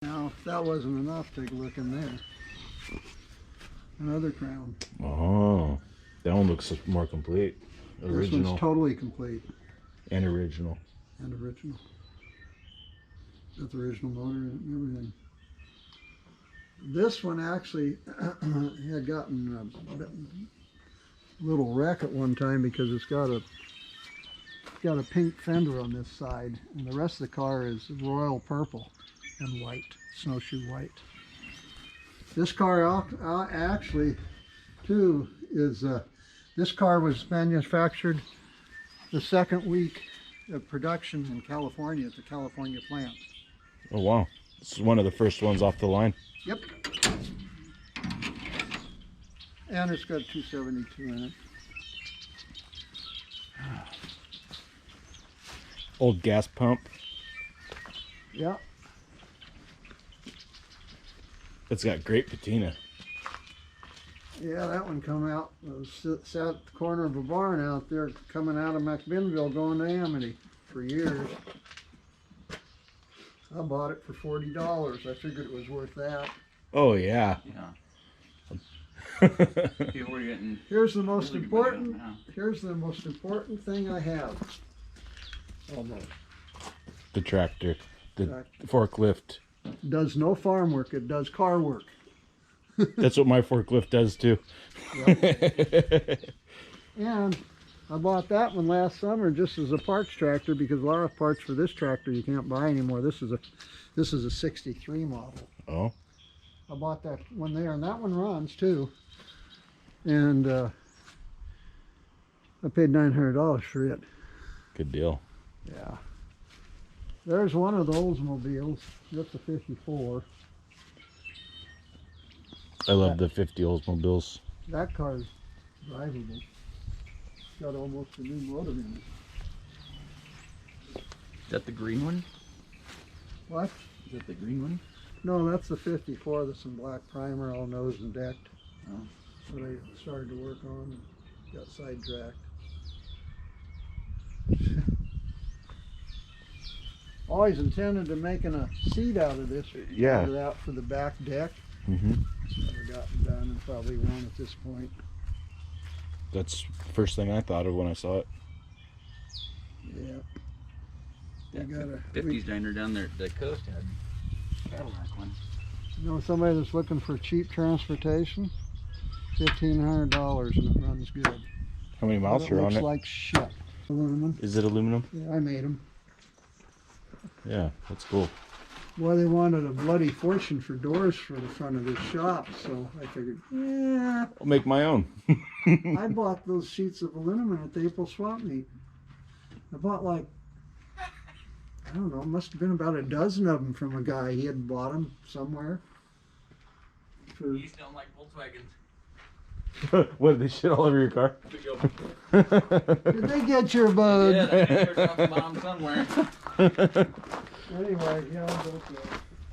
Now, if that wasn't enough, take a look in there. Another crown. Oh, that one looks more complete. Original. This one's totally complete. And original. And original. Got the original motor and everything. This one actually had gotten a little wreck at one time because it's got a pink fender on this side, and the rest of the car is royal purple and white, snowshoe white. This car actually too is this car was manufactured the second week of production in California at the California plant. Oh wow, this is one of the first ones off the line. Yep. And it's got 272 in it. Old gas pump. Yeah. It's got great patina. Yeah, that one come out. It was sat at the corner of a barn out there coming out of McMinnville going to Amity for years. I bought it for $40. I figured it was worth that. Oh yeah. Yeah. People were getting. Here's the most really important. now. Here's the most important thing I have. Almost. The tractor. The Tractor. forklift. Does no farm work. It does car work. That's what my forklift does too. And I bought that one last summer just as a parts tractor because a lot of parts for this tractor you can't buy anymore. This is a 63 model. Oh. I bought that one there, and that one runs too. And I paid $900 for it. Good deal. Yeah. There's one of the Oldsmobiles. That's a 54. I love the 50 Oldsmobiles. That car's drivable. It's got almost a new motor in it. Is that the green one? What? Is that the green one? No, that's the 54. That's some black primer, all nosed and decked. Oh. That I started to work on and got sidetracked. Always intended to making a seat out of this. Yeah. Out for the back deck. Mm-hmm. Never gotten done and probably won't at this point. That's the first thing I thought of when I saw it. Yeah. That We gotta, 50s diner down there at the coast had Cadillac one. you know somebody that's looking for cheap transportation? $1,500 and it runs good. How many miles But are on looks it? like shit. Aluminum. Is it aluminum? Yeah, I made them. Yeah, that's cool. Well, they wanted a bloody fortune for doors for the front of this shop, so I figured, yeah. I'll make my own. I bought those sheets of aluminum at the April swap meet. I bought like, I don't know, must have been about a dozen of them from a guy. He had bought them somewhere. For, These don't like Volkswagens. What, they shit all over your car? did they get your bug? Yeah, they knew there was a bomb somewhere. Anyway, yeah, I'll go for it.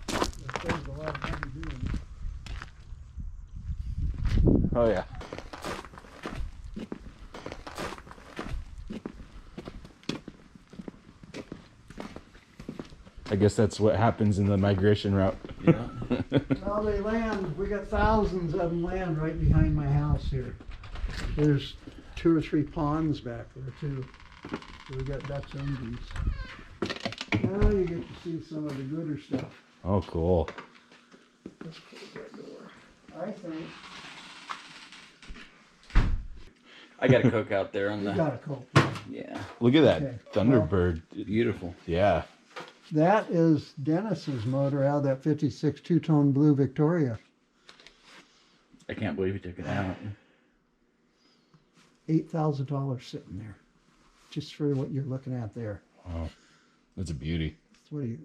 That saves a lot of money doing it. Oh yeah. I guess that's what happens in the migration route. Yeah. Well, they land, we got thousands of them land right behind my house here. There's 2 or 3 ponds back there too. So we got Dutch Indies. Now you get to see some of the gooder stuff. Oh, cool. Let's close that door. I think I got a Coke out there on you the. got a Colt. Yeah. Look at that Okay. Thunderbird. Beautiful. Yeah. That is Dennis's motor out of that 56 two-tone blue Victoria. I can't believe he took it out. $8,000 sitting there. Just for what you're looking at there. Wow. That's a beauty.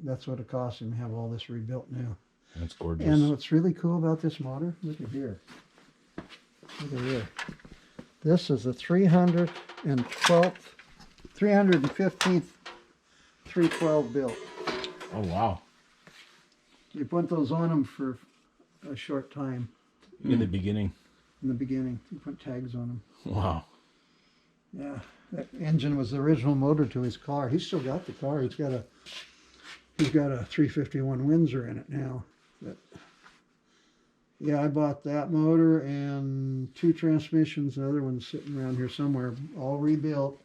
That's what it cost him to have all this rebuilt now. That's gorgeous. And what's really cool about this motor, look at here. Look at here. This is a 315th 312 built. Oh, wow. They put those on them for a short time In the beginning. in the beginning. They put tags on them. Wow. Yeah, that engine was the original motor to his car. He's still got the car. He's He's got a 351 Windsor in it now. But yeah, I bought that motor and 2 transmissions. Another one's sitting around here somewhere, all rebuilt.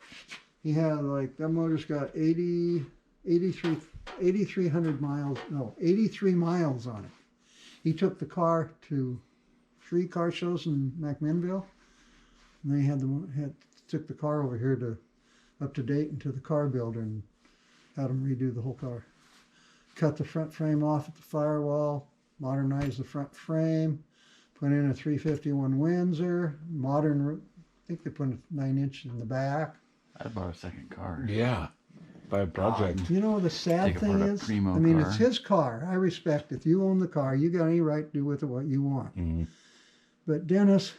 He had that motor's got 8,300 miles, no, 83 miles on it. He took the car to 3 car shows in McMinnville, and they took the car over here to up to Dayton to the car builder and had him redo the whole car. Cut the front frame off at the firewall, modernized the front frame, put in a 351 Windsor, modern, I think they put a 9-inch in the back. I bought a second car. Yeah. By a project. You know, the sad Take thing apart a is, Primo I mean, car. it's his car. I respect if you own the car, you got any right to do with it what you want. Mm-hmm. But Dennis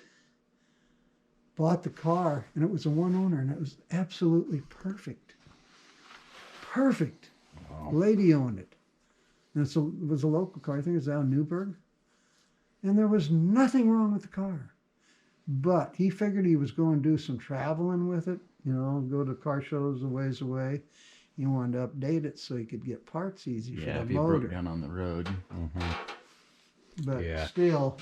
bought the car, and it was a one owner, and it was absolutely perfect. Perfect. Wow. The lady owned it. And it was a local car. I think it was out of Newburgh. And there was nothing wrong with the car. But he figured he was going to do some traveling with it, you know, go to car shows a ways away. He wanted to update it so he could get parts easy for Yeah, the if you motor. broke down on the road, Mm-hmm. But Yeah. still,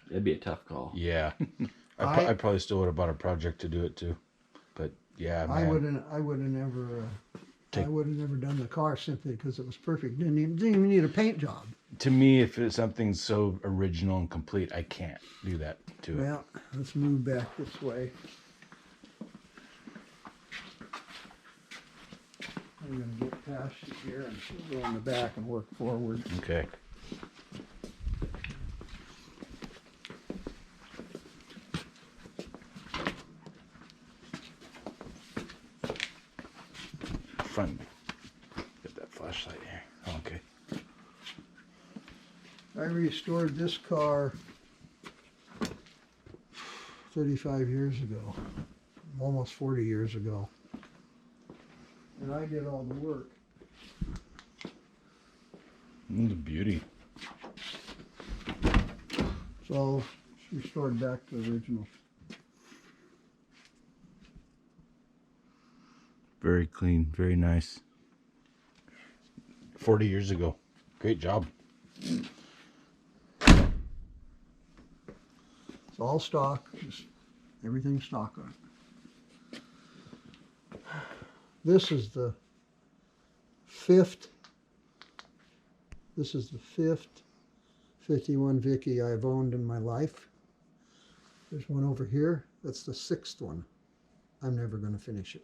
that'd be a tough call. Yeah. I- I probably still would have bought a project to do it too. But yeah, man. I would have never done the car simply because it was perfect. Didn't even need a paint job. To me, if it's something so original and complete, I can't do that to it. Well, let's move back this way. I'm gonna get past you here and go in the back and work forward. Okay. Front. Get that flashlight here. Okay. I restored this car 35 years ago, almost 40 years ago. And I did all the work. It's a beauty. So it's restored back to the original. Very clean, very nice. 40 years ago. Great job. It's all stock, just everything stock on it. This is the fifth 51 Vicky I've owned in my life. There's one over here. That's the 6th one. I'm never going to finish it.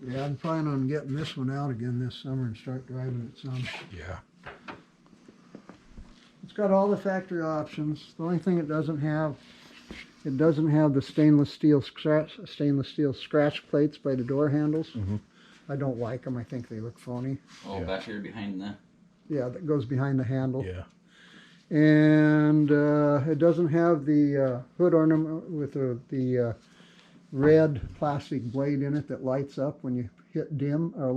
Yeah, I'm planning on getting this one out again this summer and start driving it some. Yeah. It's got all the factory options. The only thing it doesn't have the stainless steel scratch plates by the door handles. Mm-hmm. I don't like them. I think they look phony. Oh, Yeah. back here behind the. Yeah, that goes behind the handle. Yeah. And it doesn't have the hood ornament with the red plastic blade in it that lights up when you hit dim, or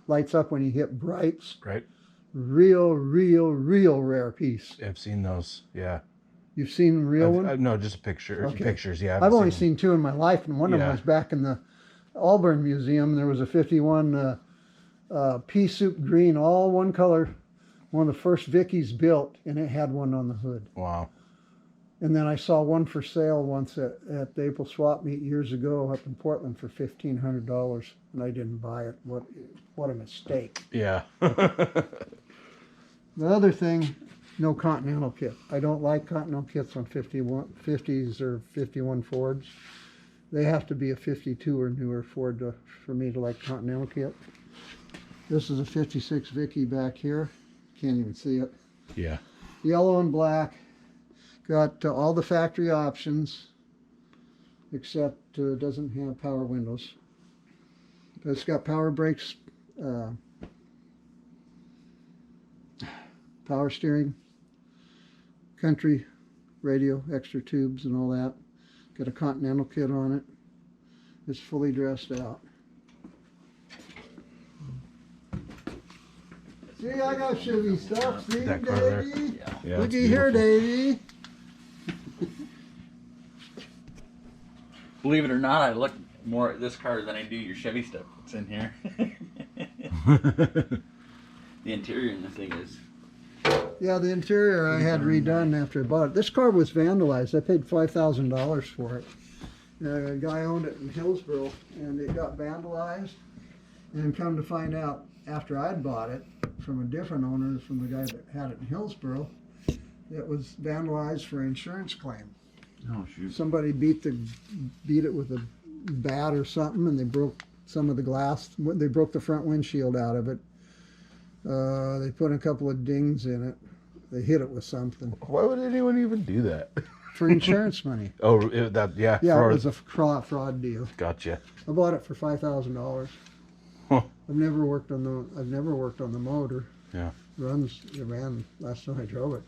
lights up when you hit brights. Right. Real rare piece. I've seen those. Yeah. You've seen the real one? No, just a picture. Okay. Pictures. Yeah. I've only seen 2 in my life, and one of them Yeah. was back in the Auburn Museum. There was a 51 pea soup green, all one color, one of the first Vickies built, and it had one on the hood. Wow. And then I saw one for sale once at the April swap meet years ago up in Portland for $1,500, and I didn't buy it. What a mistake. Yeah. The other thing, no Continental kit. I don't like Continental kits on 50s or 51 Fords. They have to be a 52 or newer Ford for me to like Continental kit. This is a 56 Vicky back here. Can't even see it. Yeah. Yellow and black. Got all the factory options, except it doesn't have power windows. It's got power brakes, power steering, country radio, extra tubes and all that. Got a Continental kit on it. It's fully dressed out. See, I got Chevy stuff. See, That car there. Davey? Yeah. Yeah. Looky it's here, beautiful. Davey. Believe it or not, I look more at this car than I do your Chevy stuff that's in here. The interior in this thing is. Yeah, the interior I had redone after I bought it. This car was vandalized. I paid $5,000 for it. A guy owned it in Hillsboro, and it got vandalized. And come to find out, after I'd bought it from a different owner, from the guy that had it in Hillsboro, it was vandalized for an insurance claim. Oh shoot! Somebody beat it with a bat or something, and they broke some of the glass. They broke the front windshield out of it. They put a couple of dings in it. They hit it with something Why would anyone even do that? for insurance money. Oh, yeah. Yeah, fraud. it was a fraud deal. Gotcha. I bought it for $5,000. Huh. I've never worked on the motor. Yeah. It ran last time I drove it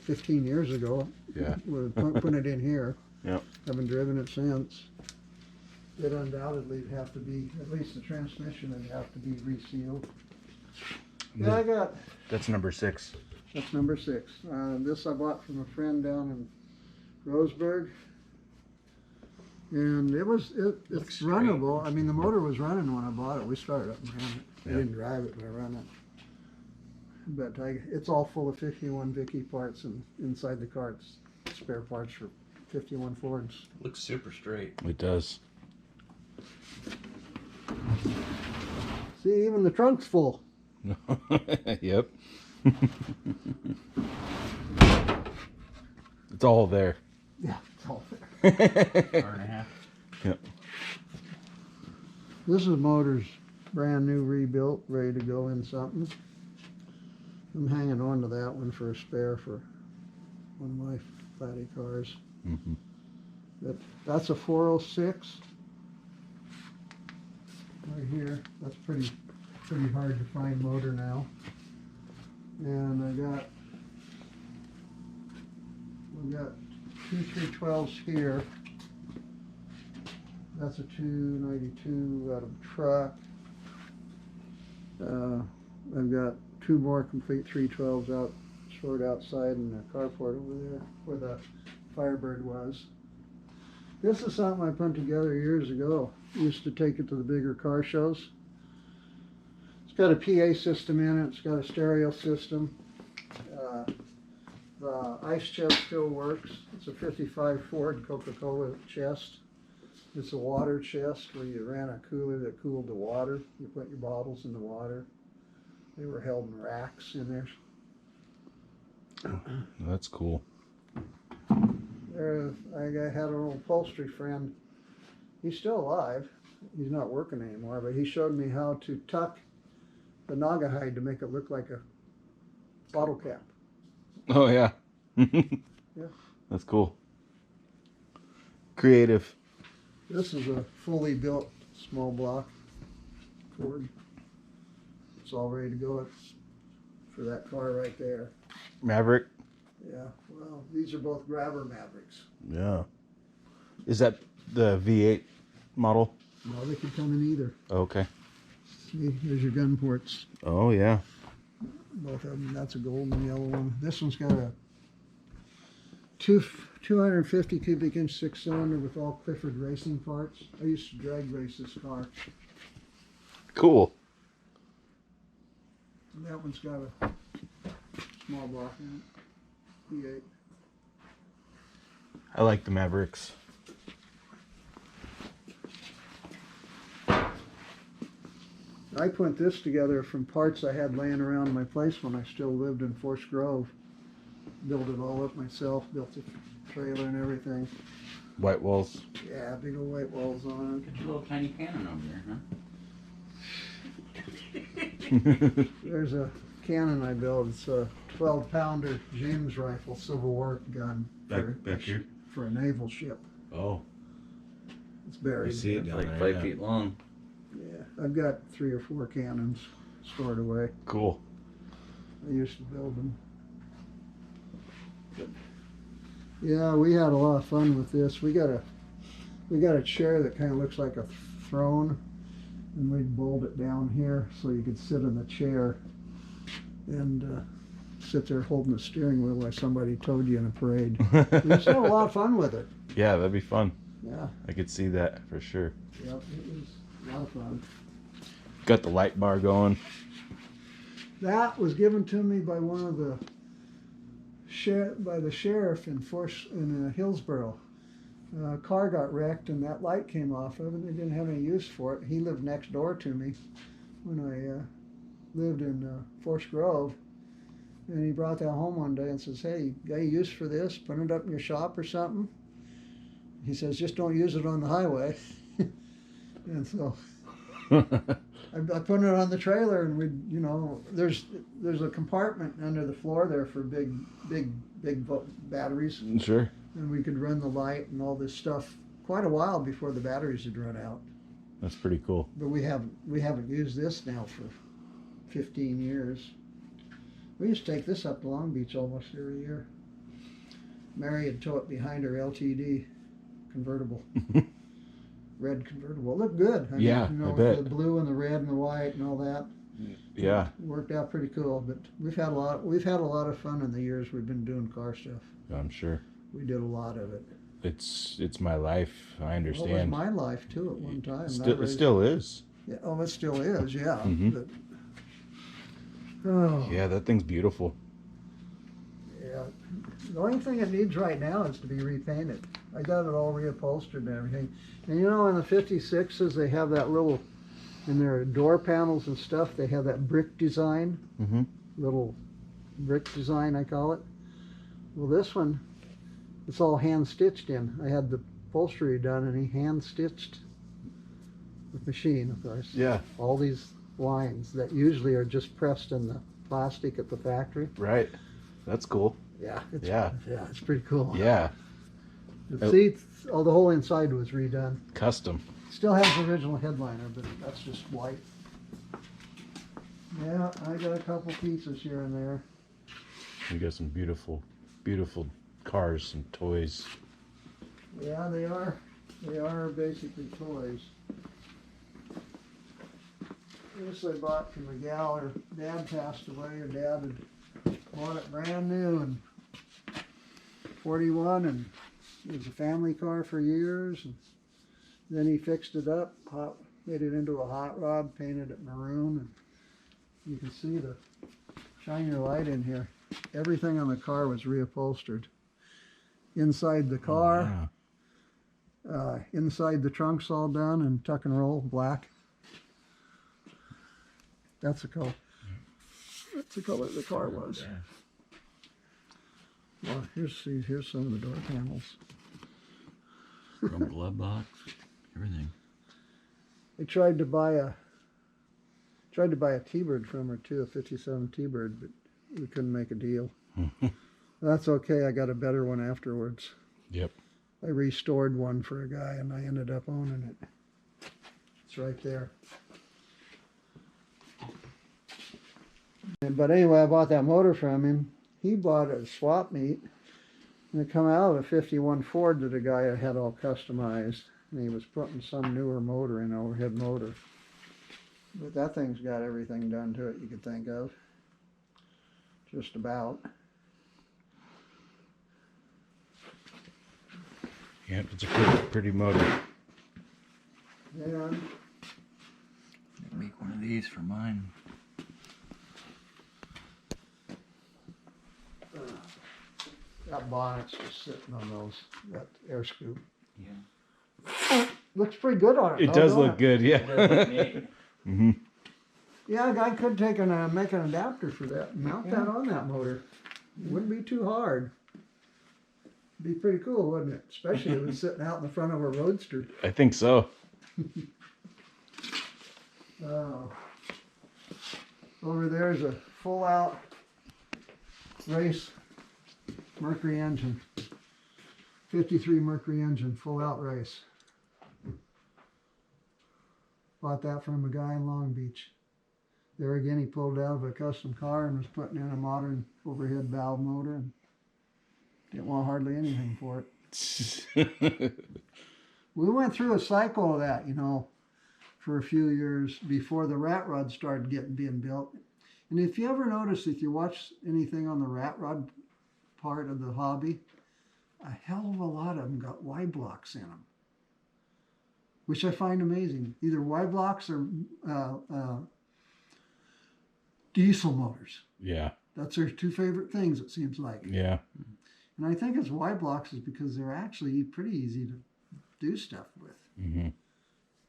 15 years ago. Yeah. We're putting it in here. Yep. Haven't driven it since. It undoubtedly would have to be, at least the transmission would have to be resealed. Yeah, I got, That's number 6. that's number 6. This I bought from a friend down in Roseburg. And it's runnable. I mean, the motor was running when I bought it. We started up and ran it. I Yeah. didn't drive it, but I ran it. But it's all full of 51 Vicky parts, and inside the car it's spare parts for 51 Fords. Looks super straight. It does. See, even the trunk's full. Yep. It's all there. Yeah, it's all there. Hour and a half. Yep. This is motor's brand new, rebuilt, ready to go in something. I'm hanging on to that one for a spare for one of my flatty cars. Mm-hmm. But that's a 406 right here. That's pretty hard to find motor now. And we've got 2 312s here. That's a 292 out of a truck. I've got 2 more complete 312s out, stored outside in the carport over there where the Firebird was. This is something I put together years ago. Used to take it to the bigger car shows. It's got a PA system in it. It's got a stereo system. The ice chest still works. It's a 55 Ford Coca-Cola chest. It's a water chest where you ran a cooler that cooled the water. You put your bottles in the water. They were held in racks in there. That's cool. I had an old upholstery friend. He's still alive. He's not working anymore, but he showed me how to tuck the Naugahyde to make it look like a bottle cap. Oh, yeah. Yeah. That's cool. Creative. This is a fully built small block Ford. It's all ready to go. It's for that car right there. Maverick. Yeah, well, these are both Grabber Mavericks. Yeah. Is that the V8 model? No, they could come in either. Okay. See, there's your gun ports. Oh, yeah. Both of them. That's a gold and yellow one. This one's got a 250 cubic inch 6-cylinder with all Clifford racing parts. I used to drag race this car. Cool. And that one's got a small block in it. V8. I like the Mavericks. I put this together from parts I had laying around my place when I still lived in Forest Grove. Built it all up myself, built the trailer and everything. White walls. Yeah, big old white walls on Got your little tiny cannon over there, huh? it. There's a cannon I built. It's a 12-pounder James rifle Civil War gun Back here. for a naval ship. Oh, It's buried. I see it It's down like there. 5 yeah. feet long. Yeah, I've got 3 or 4 cannons stored away. Cool. I used to build them. But, yeah, we had a lot of fun with this. We got a chair that kind of looks like a throne, and we'd bolt it down here so you could sit in the chair and sit there holding the steering wheel while somebody towed you in a parade. We used to have a lot of fun with it. Yeah, that'd be fun. Yeah, I could see that for sure. yep, it was a lot of fun. Got the light bar going. That was given to me by one of the by the sheriff in Hillsboro. A car got wrecked and that light came off of it. They didn't have any use for it. He lived next door to me when I lived in Forest Grove. And he brought that home one day and says, "Hey, got any use for this? Put it up in your shop or something?" He says, "Just don't use it on the highway." And so I put it on the trailer, and there's a compartment under the floor there for big batteries, Sure. and we could run the light and all this stuff quite a while before the batteries had run out. That's pretty cool. But we haven't used this now for 15 years. We used to take this up to Long Beach almost every year. Mary would tow it behind her LTD convertible. Red convertible. It looked good. Yeah, I with bet. the blue and the red and the white and all that. Yeah. It worked out pretty cool. But we've had a lot of fun in the years we've been doing car stuff. I'm sure. We did a lot of it. It's my life. I Well, it was understand. my life too at one time. It still is. Yeah, it still is. Yeah. Mhm. But, oh. Yeah, that thing's beautiful. Yeah. The only thing it needs right now is to be repainted. I got it all reupholstered and everything. And in the 56s, they have that little, in their door panels and stuff, they have that brick design, Mm-hmm. little brick design, I call it. Well, this one, it's all hand stitched in. I had the upholstery done and he hand stitched with machine, of course. Yeah. All these lines that usually are just pressed in the plastic at the factory. Right. That's cool. Yeah. Yeah. Yeah, it's pretty cool. Yeah. The seats, the whole inside was redone. Custom. Still has the original headliner, but that's just white. Yeah, I got a couple pieces here and there. We got some beautiful, beautiful cars, some toys. Yeah, they are. They are basically toys. This I bought from a gal. Her dad passed away. Her dad had bought it brand new in 41, and it was a family car for years. And then he fixed it up, made it into a hot rod, painted it maroon, and you can see the shine your light in here. Everything on the car was reupholstered. Inside the car, inside the trunk's all done and tuck and roll black. That's the color. That's the color the car was. Well, here's some of the door panels. From glove box, everything. I tried to buy a T-Bird from her too, a 57 T-Bird, but we couldn't make a deal. That's okay. I got a better one afterwards. Yep. I restored one for a guy, and I ended up owning it. It's right there. But anyway, I bought that motor from him. He bought a swap meet, and it come out of a 51 Ford that a guy had all customized. And he was putting some newer motor in, overhead motor. But that thing's got everything done to it you could think of. Just about. Yep, it's a pretty motor. And Make one of these for mine. that bonnet's just sitting on that air scoop. Yeah. Looks pretty good on it. It does look good, yeah. Mm-hmm. Yeah, a guy could take make an adapter for that and mount that on that motor. It wouldn't be too hard. Be pretty cool, wouldn't it? Especially if it was sitting out in the front of a Roadster. I think so. Over there's a full-out race Mercury engine. 53 Mercury engine, full-out race. Bought that from a guy in Long Beach. There again, he pulled out of a custom car and was putting in a modern overhead valve motor and didn't want hardly anything for it. We went through a cycle of that, for a few years before the rat rod started being built. And if you ever notice, if you watch anything on the rat rod part of the hobby, a hell of a lot of them got Y blocks in them. which I find amazing. Either Y blocks or diesel motors. Yeah. That's their two favorite things, it seems like. Yeah. And I think it's Y blocks is because they're actually pretty easy to do stuff with. Mm-hmm.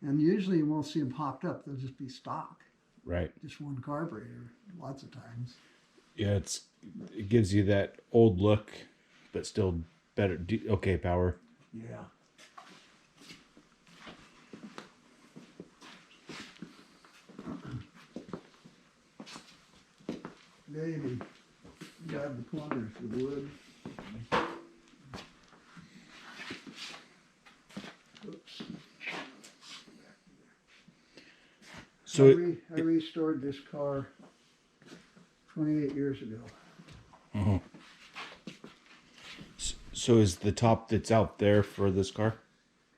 And usually you won't see them popped up. They'll just be stock, Right. just one carburetor, lots of times. Yeah, it gives you that old look, but still better. Okay, power. Yeah. Maybe grab the corner if you would. Oops. So I restored this car 28 years ago. uh So is the top that's out there for this car?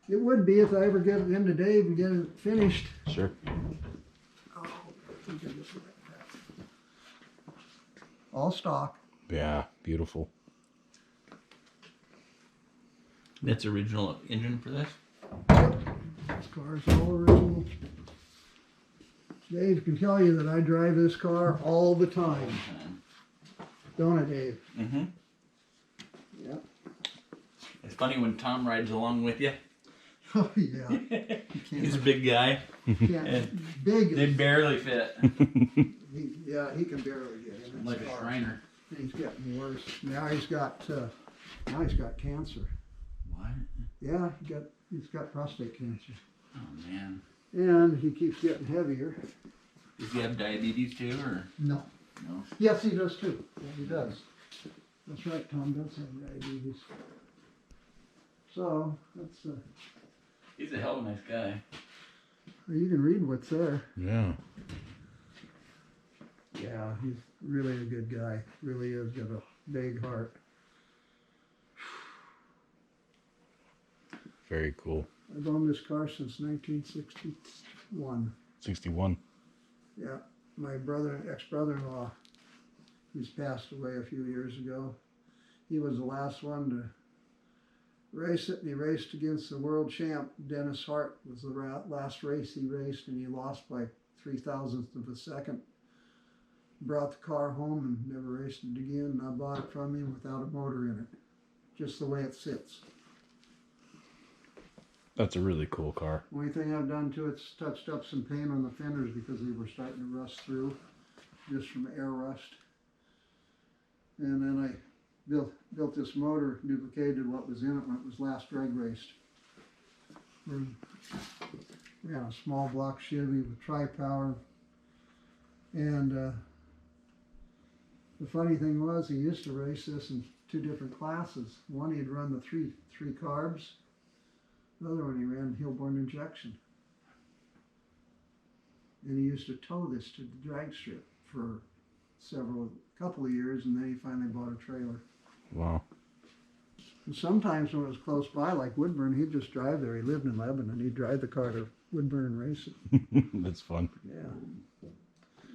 It would be if I ever get it into Dave and get it finished. Sure. Oh, I think I just like that. All stock. Yeah, beautiful. That's original engine for this? This car's all original. Dave can tell you that I drive this car all the time. Don't I, Dave? Mm-hmm. Yeah. It's funny when Tom rides along with you. Oh, yeah. You He's a big guy. can't, big. They barely fit. Yeah, he can barely get in. Like a Shriner. He's getting worse. Now he's got cancer. What? Yeah, he's got prostate cancer. Oh, man. And he keeps getting heavier. Does he have diabetes too, or No. no? Yes, he does too. Yeah, he does. That's right, Tom does have diabetes. So, that's, He's a hell of a nice guy. you can read what's there. Yeah. Yeah, he's really a good guy. Really is, got a big heart. Very cool. I've owned this car since 1961. 61. Yeah, my ex-brother-in-law, he's passed away a few years ago. He was the last one to race it, and he raced against the world champ. Dennis Hart was the last race he raced, and he lost by 0.003 of a second. Brought the car home and never raced it again, and I bought it from him without a motor in it, just the way it sits. That's a really cool car. Only thing I've done to it's touched up some paint on the fenders because they were starting to rust through, just from air rust. And then I built this motor, duplicated what was in it when it was last drag raced. We had a small block Chevy with tri-power. And the funny thing was, he used to race this in two different classes. One, he'd run the three carbs. The other one, he ran Hilborn injection. And he used to tow this to the drag strip for couple of years, and then he finally bought a trailer. Wow. And sometimes when it was close by, like Woodburn, he'd just drive there. He lived in Lebanon. He'd drive the car to Woodburn and race it. That's fun. Yeah.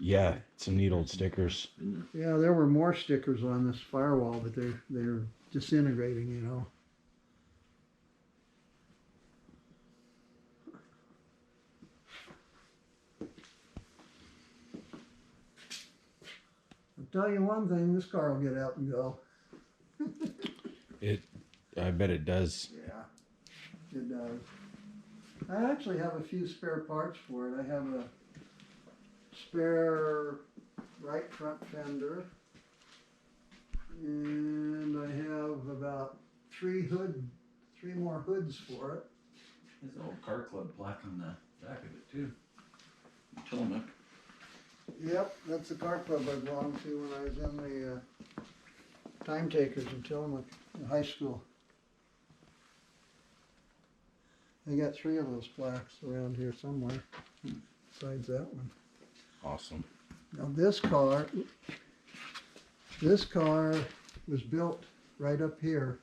Yeah, some neat old stickers. Yeah, there were more stickers on this firewall, but they're disintegrating, you know. I'll tell you one thing, this car will get out and go. I bet it does. Yeah, it does. I actually have a few spare parts for it. I have a spare right front fender, and I have about three more hoods for it. There's an old car club plaque on the back of it too. Tillamook. Yep, that's the car club I belonged to when I was in the time takers in Tillamook in high school. I got 3 of those plaques around here somewhere, besides that one. Awesome. Now this car was built right up here.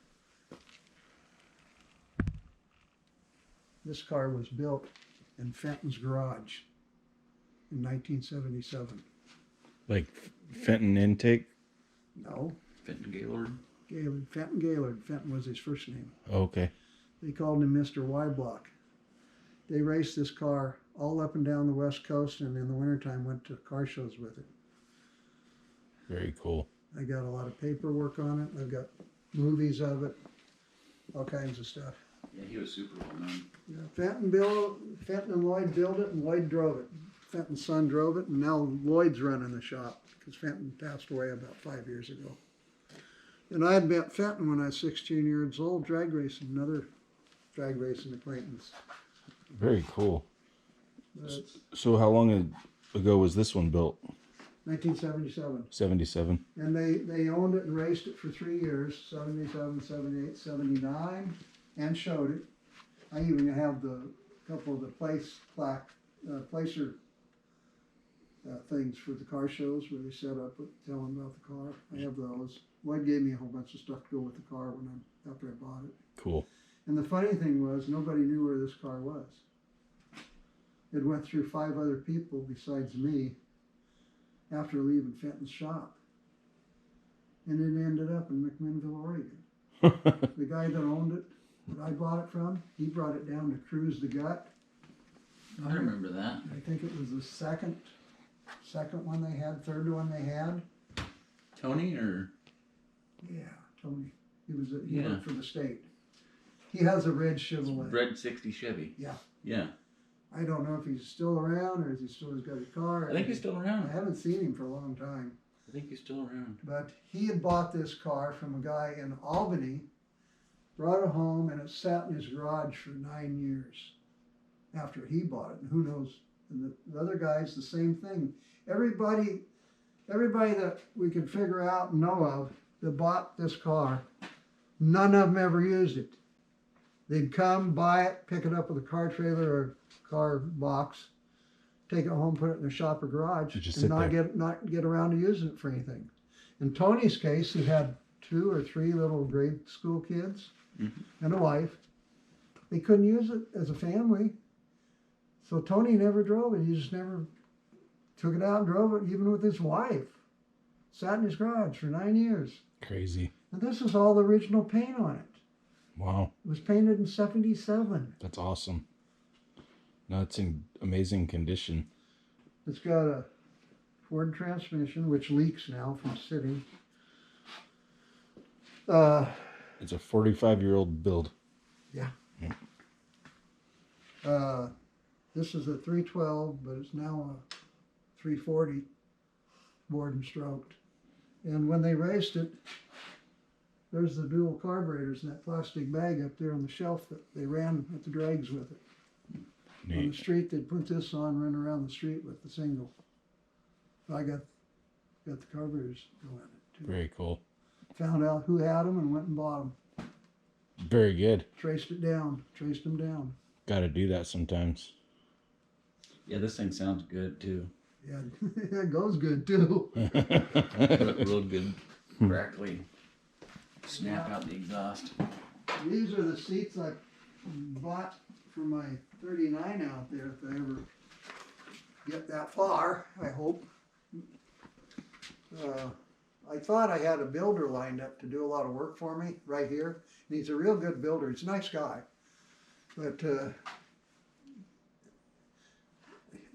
This car was built in Fenton's garage in 1977. Like Fenton intake? No, Fenton Gaylord. Fenton Gaylord. Fenton was his first name. Okay. They called him Mr. Y Block. They raced this car all up and down the West Coast, and in the wintertime went to car shows with it. Very cool. I got a lot of paperwork on it. I've got movies of it, all kinds of stuff. Yeah, he was super well known. Yeah, Fenton and Lloyd built it, and Lloyd drove it. Fenton's son drove it, and now Lloyd's running the shop because Fenton passed away about 5 years ago. And I had met Fenton when I was 16 years old, drag racing, another drag racing acquaintance. Very cool. That's So how long ago was this one built? 1977. 77. And they owned it and raced it for 3 years, 77, 78, 79, and showed it. I even have the couple of the placer things for the car shows where they set up telling about the car. I have those. Lloyd gave me a whole bunch of stuff to go with the car after I bought it. Cool. And the funny thing was, nobody knew where this car was. It went through 5 other people besides me after leaving Fenton's shop. And it ended up in McMinnville, Oregon. The guy that owned it, that I bought it from, he brought it down to Cruise the Gut. I remember that. I think it was the second one they had, third one they had. Tony or? Yeah, Tony. He Yeah. worked for the state. He has a red Chevrolet. Red 60 Chevy. Yeah. Yeah. I don't know if he's still around or is he still has got a car. I think he's still I around. haven't seen him for a long time. I think he's still around. But he had bought this car from a guy in Albany, brought it home, and it sat in his garage for 9 years after he bought it. And who knows? And the other guys, the same thing. Everybody that we could figure out and know of that bought this car, none of them ever used it. They'd come, buy it, pick it up with a car trailer or car box, take it home, put it in their shop or garage, Just and sit not get around to using it for anything. In Tony's case, he had 2 or 3 little grade school kids and a wife. They couldn't use it as a family. So Tony never drove it. He just never took it out and drove it, even with his wife. Sat in his garage for 9 years. Crazy. And this is all the original paint on it. Wow. It was painted in 77. That's awesome. No, it's in amazing condition. It's got a Ford transmission, which leaks now from sitting. It's a 45-year-old build. This is a 312, but it's now a 340 bored and stroked. And when they raced it, there's the dual carburetors in that plastic bag up there on the shelf that they ran at the drags with it. On the Neat. street, they'd put this on, run around the street with the single. I got the carburetors going in it too. Very cool. Found out who had them and went and bought them. Very good. Traced them down. Got to do that sometimes. Yeah, this thing sounds good too. Yeah, it goes good too. Real good, crackly. Snap out the exhaust. These are the seats I bought for my 39 out there, if I ever get that far, I hope. I thought I had a builder lined up to do a lot of work for me right here. And he's a real good builder. He's a nice guy. But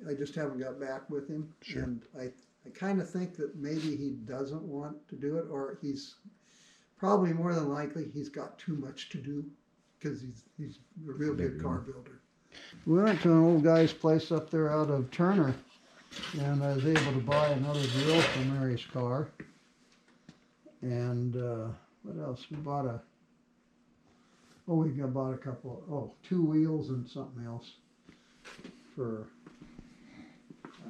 I just haven't got back with him. Sure. And I kind of think that maybe he doesn't want to do it, or he's probably more than likely he's got too much to do because he's a real good car builder. We went to an old guy's place up there out of Turner, and I was able to buy another grill for Mary's car. And what else? We bought bought a couple, 2 wheels and something else for, I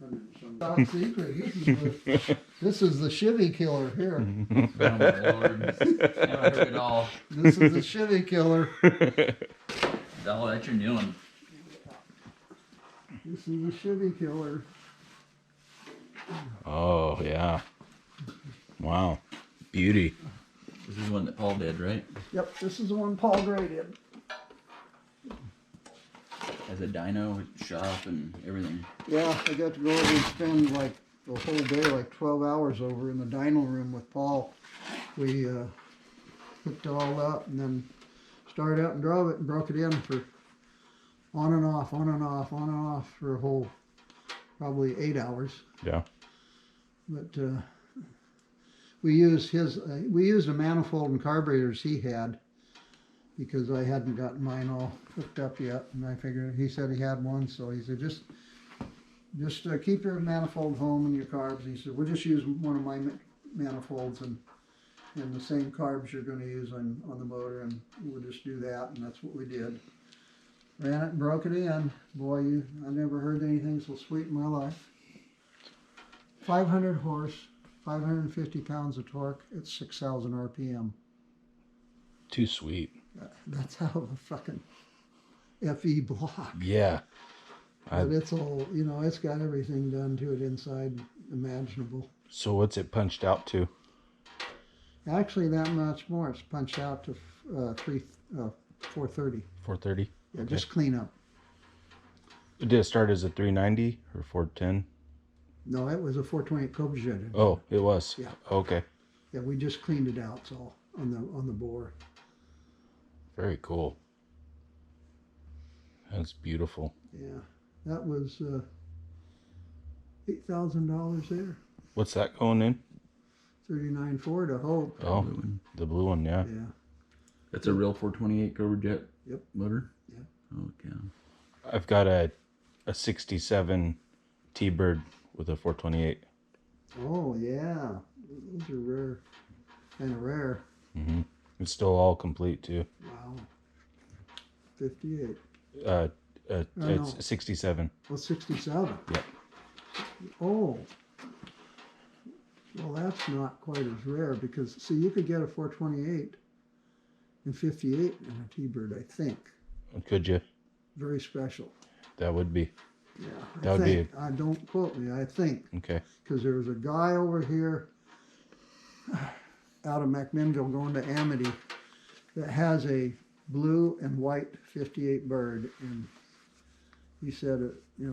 don't know, top secret. This is the Chevy killer here. Oh my lord. Now I heard it all. This is the Chevy killer. Oh, that's your new one. This is the Chevy killer. Oh, yeah. Wow. Beauty. This is the one that Paul did, right? Yep, this is the one Paul Gray did. Has a dyno, shop, and everything. Yeah, I got to go over and spend like the whole day, like 12 hours over in the dyno room with Paul. We hooked it all up and then started out and drove it and broke it in for on and off, on and off, on and off for a whole probably 8 hours. Yeah. But we used we used the manifold and carburetors he had because I hadn't gotten mine all hooked up yet, and I figured he said he had one, so he said just keep your manifold home and your carbs. He said we'll just use one of my manifolds and the same carbs you're going to use on the motor, and we'll just do that, and that's what we did. Ran it and broke it in. Boy, I never heard anything so sweet in my life. 500 horse, 550 pounds of torque at 6,000 RPM. Too sweet. That's how a fucking FE block. Yeah. But it's all, it's got everything done to it inside imaginable. So what's it punched out to? Actually, that much more. It's punched out to 430. 430? Yeah, Okay. just clean up. Did it start as a 390 or 410? No, it was a 428 Cobra Jet. Oh, it was. Yeah. Okay. Yeah, we just cleaned it out, so on the bore. Very cool. That's beautiful. Yeah, that was $8,000 there. What's that going in? 39 Ford, I hope. Oh, Blue one. the blue one, yeah. Yeah. That's a real 428 Cobra Jet Yep. motor? Yep. Oh, cow. I've got a 67 T-Bird with a 428. Oh yeah, those are rare, kind of rare. Mm-hmm. It's still all complete too. Wow. 58. It's no. 67. Well, 67. Yep. Oh. Well, that's not quite as rare because see, you could get a 428 and 58 in a T-Bird, I think. Could you? Very special. That would be. Yeah. That would be I don't quote me. I think. okay. Because there was a guy over here out of McMinnville going to Amity that has a blue and white 58 Bird, and he said,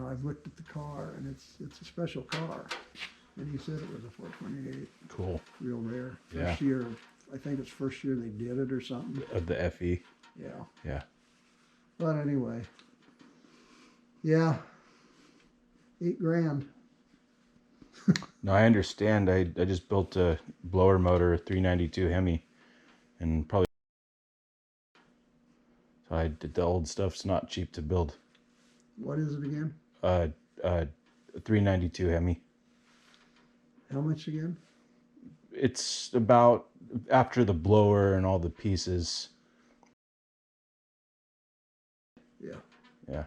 I've looked at the car and it's a special car, and he said it was a 428, Cool. real rare. Yeah. First year, I think it's first year they did it or something. Of the FE. Yeah. Yeah. But anyway, yeah, $8,000. No, I understand. I just built a blower motor, a 392 Hemi, and probably so I did the old stuff's not cheap to build. What is it again? 392 Hemi. How much again? It's about after the blower and all the pieces. Yeah. Yeah.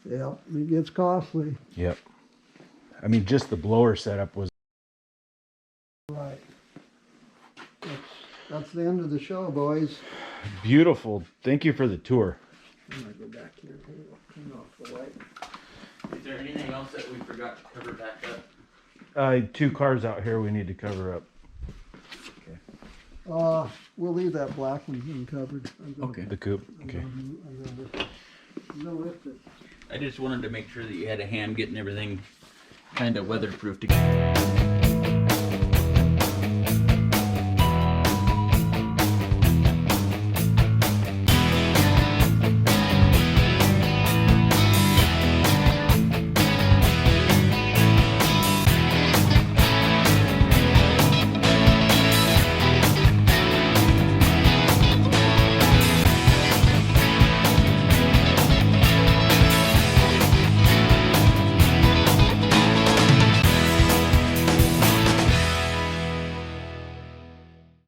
Yeah, it gets costly. Yep. I mean, just the blower setup was Right. That's the end of the show, boys. beautiful. Thank you for the tour. I'm gonna go back here and turn off the light. Is there anything else that we forgot to cover back up? 2 cars out here we need to cover up. We'll leave that black one uncovered. The coupe. Okay. I'm gonna lift it. I just wanted to make sure that you had a hand getting everything kind of weatherproof together.